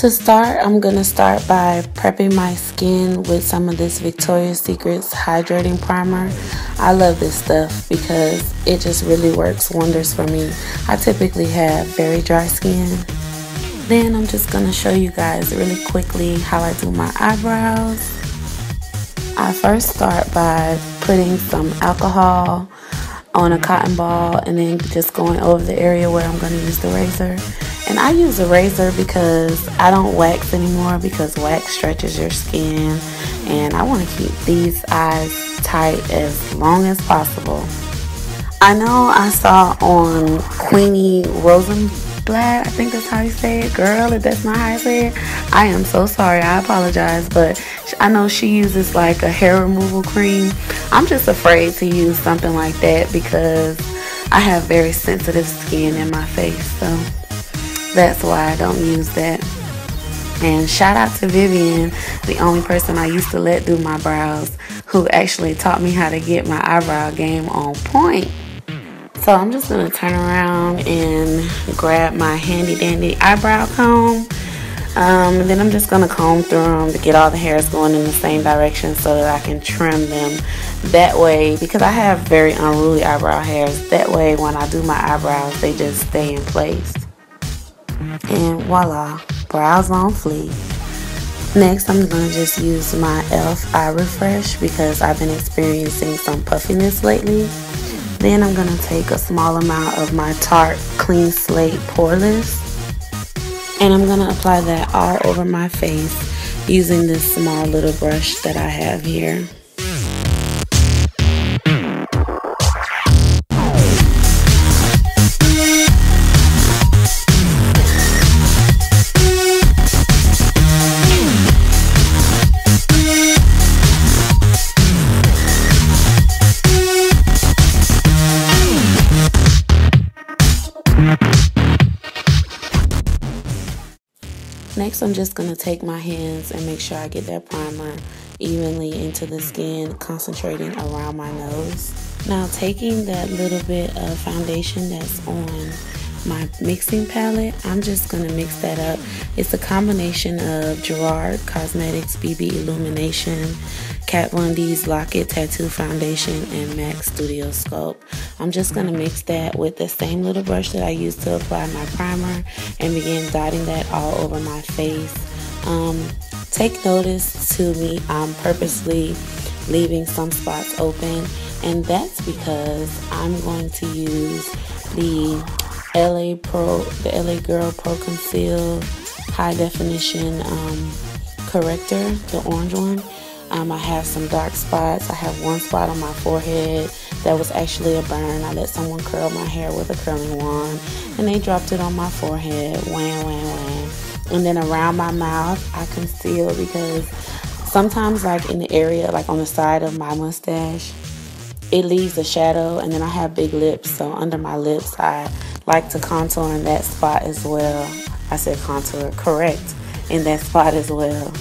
To start, I'm going to start by prepping my skin with some of this Victoria's Secret's Hydrating Primer. I love this stuff because it just really works wonders for me. I typically have very dry skin. Then I'm just going to show you guys really quickly how I do my eyebrows. I first start by putting some alcohol on a cotton ball and then just going over the area where I'm going to use the razor. And I use a razor because I don't wax anymore because wax stretches your skin, and I want to keep these eyes tight as long as possible. I know I saw on Queenie Rosenblatt, I think that's how you say it. Girl, if that's not how I say it, I am so sorry. I apologize, but I know she uses like a hair removal cream. I'm just afraid to use something like that because I have very sensitive skin in my face, so that's why I don't use that. And shout out to Vivian, the only person I used to let do my brows, who actually taught me how to get my eyebrow game on point. So I'm just going to turn around and grab my handy dandy eyebrow comb. And then I'm just going to comb through them to get all the hairs going in the same direction so that I can trim them. That way, because I have very unruly eyebrow hairs, that way when I do my eyebrows, they just stay in place. And voila, brows on fleek. Next, I'm going to just use my e.l.f. EyeRefresh because I've been experiencing some puffiness lately. Then I'm going to take a small amount of my Tarte Clean Slate Poreless, and I'm going to apply that all over my face using this small little brush that I have here. Next, I'm just going to take my hands and make sure I get that primer evenly into the skin, concentrating around my nose. Now, taking that little bit of foundation that's on my mixing palette, I'm just going to mix that up. It's a combination of Gerard Cosmetics BB Illumination, Kat Von D's Lock It Tattoo Foundation, and MAC Studio Sculpt. I'm just going to mix that with the same little brush that I used to apply my primer and begin dotting that all over my face. Take notice to me, I'm purposely leaving some spots open, and that's because I'm going to use the LA Girl Pro Conceal High Definition Corrector, the orange one. I have some dark spots. I have one spot on my forehead that was actually a burn. I let someone curl my hair with a curling wand, and they dropped it on my forehead. Wham, wham, wham. And then around my mouth, I conceal because sometimes, like in the area, like on the side of my mustache, it leaves a shadow, and then I have big lips, so under my lips, I like to contour in that spot as well. I said contour, correct, in that spot as well.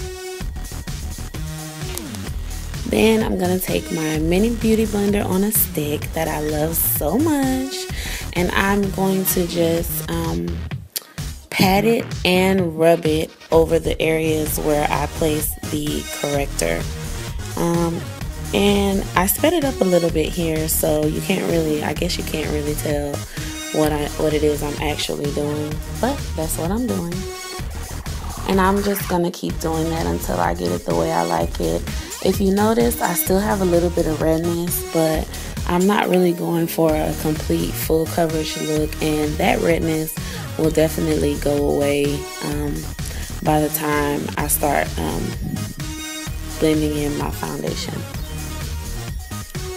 Then I'm going to take my mini beauty blender on a stick that I love so much, and I'm going to just pat it and rub it over the areas where I place the corrector. And I sped it up a little bit here, so you can't really, I guess you can't really tell what it is I'm actually doing, but that's what I'm doing. And I'm just going to keep doing that until I get it the way I like it. If you notice, I still have a little bit of redness, but I'm not really going for a complete full coverage look, and that redness will definitely go away by the time I start blending in my foundation.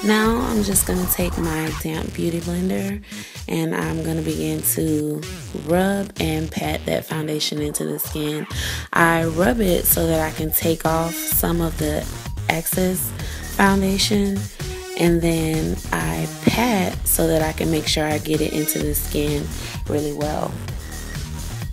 Now I'm just going to take my damp beauty blender, and I'm going to begin to rub and pat that foundation into the skin. I rub it so that I can take off some of the excess foundation, and then I pat so that I can make sure I get it into the skin really well.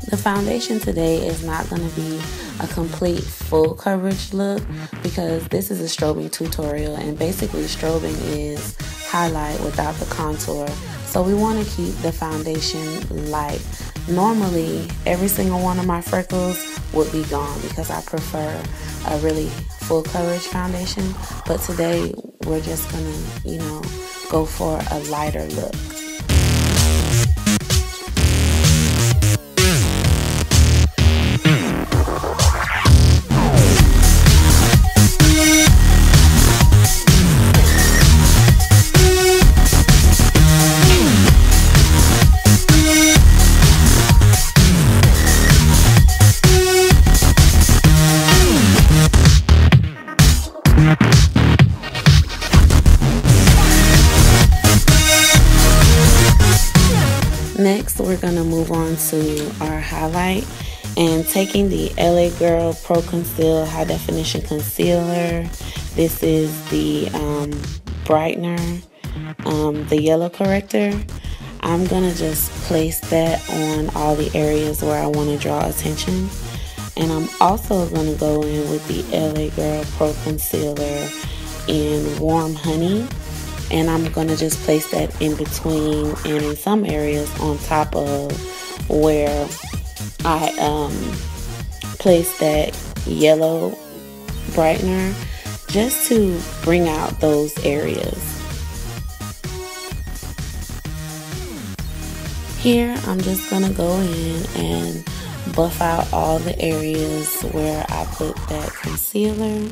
The foundation today is not going to be a complete full coverage look because this is a strobing tutorial, and basically strobing is highlight without the contour. So we want to keep the foundation light. Normally, every single one of my freckles would be gone because I prefer a really full coverage foundation. But today we're just gonna, you know, go for a lighter look. Next, we're going to move on to our highlight, and taking the LA Girl Pro Conceal High Definition Concealer. This is the brightener, the yellow corrector. I'm going to just place that on all the areas where I want to draw attention. And I'm also going to go in with the LA Girl Pro Concealer in Warm Honey. And I'm going to just place that in between and in some areas on top of where I placed that yellow brightener, just to bring out those areas. Here, I'm just going to go in and buff out all the areas where I put that concealer.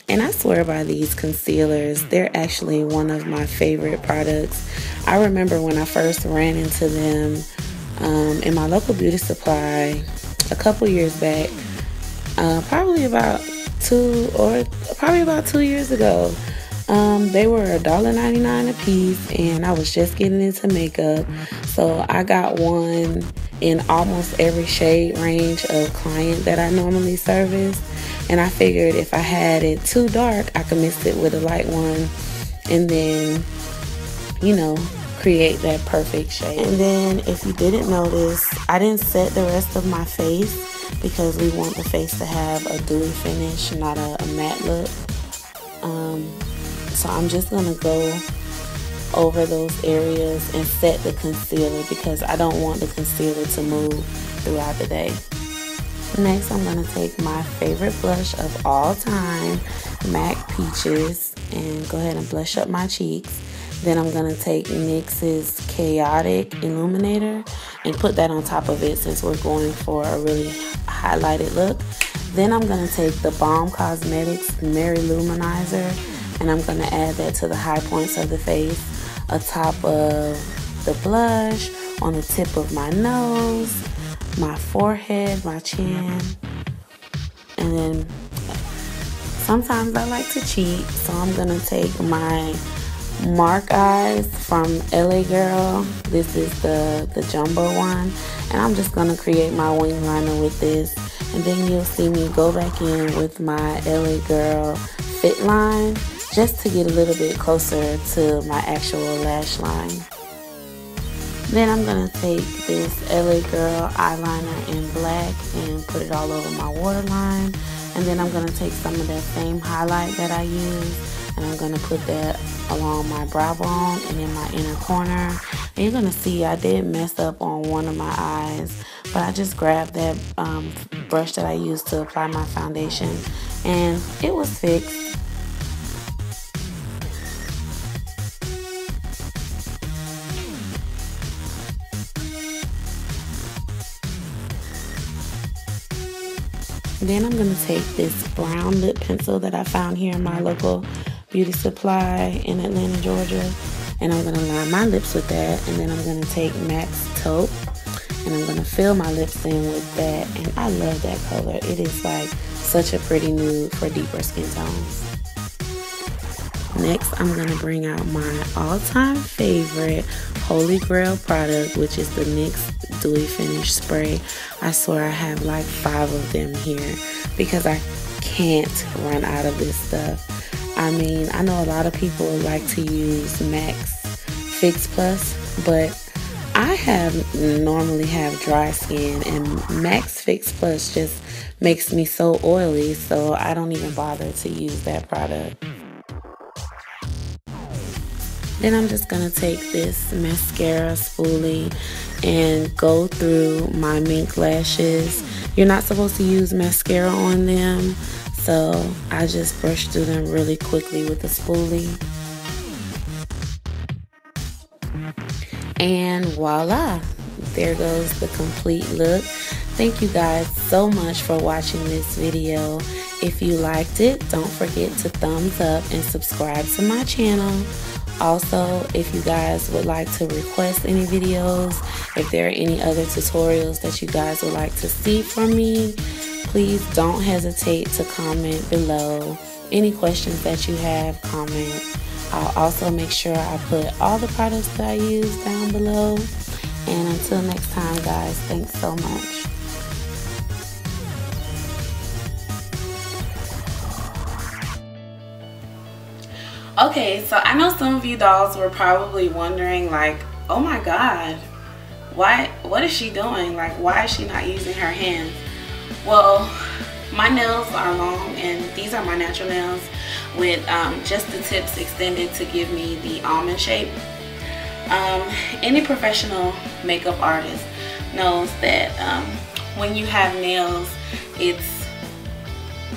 And I swear by these concealers, they're actually one of my favorite products. I remember when I first ran into them in my local beauty supply a couple years back, probably about 2 years ago. They were $1.99 a piece, and I was just getting into makeup, so I got one in almost every shade range of client that I normally service. And I figured if I had it too dark, I could mix it with a light one and then, you know, create that perfect shade. And then if you didn't notice, I didn't set the rest of my face because we want the face to have a dewy finish, not a matte look. So I'm just going to go over those areas and set the concealer because I don't want the concealer to move throughout the day. Next, I'm going to take my favorite blush of all time, MAC Peaches, and go ahead and blush up my cheeks. Then I'm going to take NYX's Chaotic Illuminator and put that on top of it since we're going for a really highlighted look. Then I'm going to take the Balm Cosmetics MaryLouManizer, and I'm going to add that to the high points of the face, atop of the blush, on the tip of my nose, my forehead, my chin. And then sometimes I like to cheat, so I'm going to take my Mark Eyes from LA Girl. This is the jumbo one, and I'm just going to create my wing liner with this. And then you'll see me go back in with my LA Girl Fit Line just to get a little bit closer to my actual lash line. Then I'm going to take this LA Girl eyeliner in black and put it all over my waterline. And then I'm going to take some of that same highlight that I used, and I'm going to put that along my brow bone and in my inner corner. And you're going to see I did mess up on one of my eyes, but I just grabbed that brush that I used to apply my foundation, and it was fixed. Then I'm going to take this brown lip pencil that I found here in my local beauty supply in Atlanta, Georgia, and I'm going to line my lips with that. And then I'm going to take MAC's Taupe, and I'm going to fill my lips in with that. And I love that color. It is like such a pretty nude for deeper skin tones. Next, I'm going to bring out my all-time favorite Holy Grail product, which is the NYX Dewy Finish Spray. I swear I have like 5 of them here because I can't run out of this stuff. I mean, I know a lot of people like to use MAC's Fix Plus, but I normally have dry skin, and MAC's Fix Plus just makes me so oily, so I don't even bother to use that product. Then I'm just going to take this mascara spoolie and go through my mink lashes. You're not supposed to use mascara on them, so I just brush through them really quickly with the spoolie. And voila, there goes the complete look. Thank you guys so much for watching this video. If you liked it, don't forget to thumbs up and subscribe to my channel. Also, if you guys would like to request any videos, if there are any other tutorials that you guys would like to see from me, please don't hesitate to comment below. Any questions that you have, comment. I'll also make sure I put all the products that I use down below. And until next time, guys, thanks so much. Okay, so I know some of you dolls were probably wondering, like, oh my god, what is she doing? Like, why is she not using her hands? Well, my nails are long, and these are my natural nails with just the tips extended to give me the almond shape. Any professional makeup artist knows that when you have nails, it's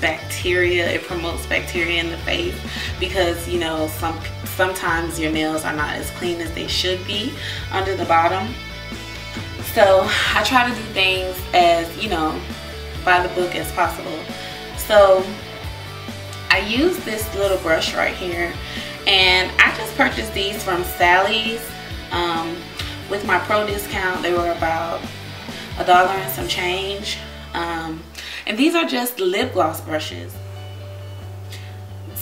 bacteria. It promotes bacteria in the face because, you know, sometimes your nails are not as clean as they should be under the bottom. So I try to do things as, you know, by the book as possible. So I use this little brush right here, and I just purchased these from Sally's with my pro discount. They were about $1 and some change. And these are just lip gloss brushes.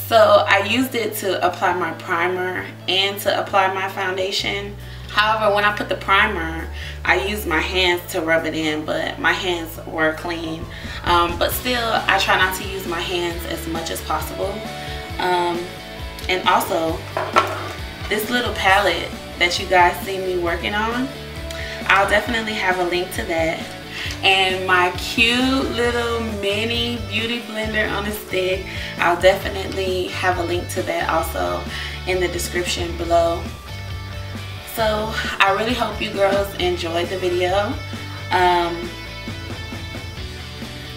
So I used it to apply my primer and to apply my foundation. However, when I put the primer, I used my hands to rub it in, but my hands were clean. But still, I try not to use my hands as much as possible. And also, this little palette that you guys see me working on, I'll definitely have a link to that. And my cute little mini beauty blender on a stick, I'll definitely have a link to that also in the description below. So I really hope you girls enjoyed the video.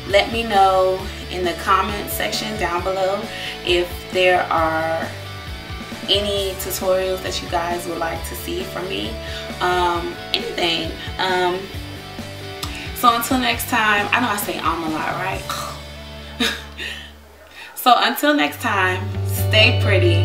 Let me know in the comment section down below if there are any tutorials that you guys would like to see from me. Anything. So until next time, I know I say a lot, right? So until next time, stay pretty.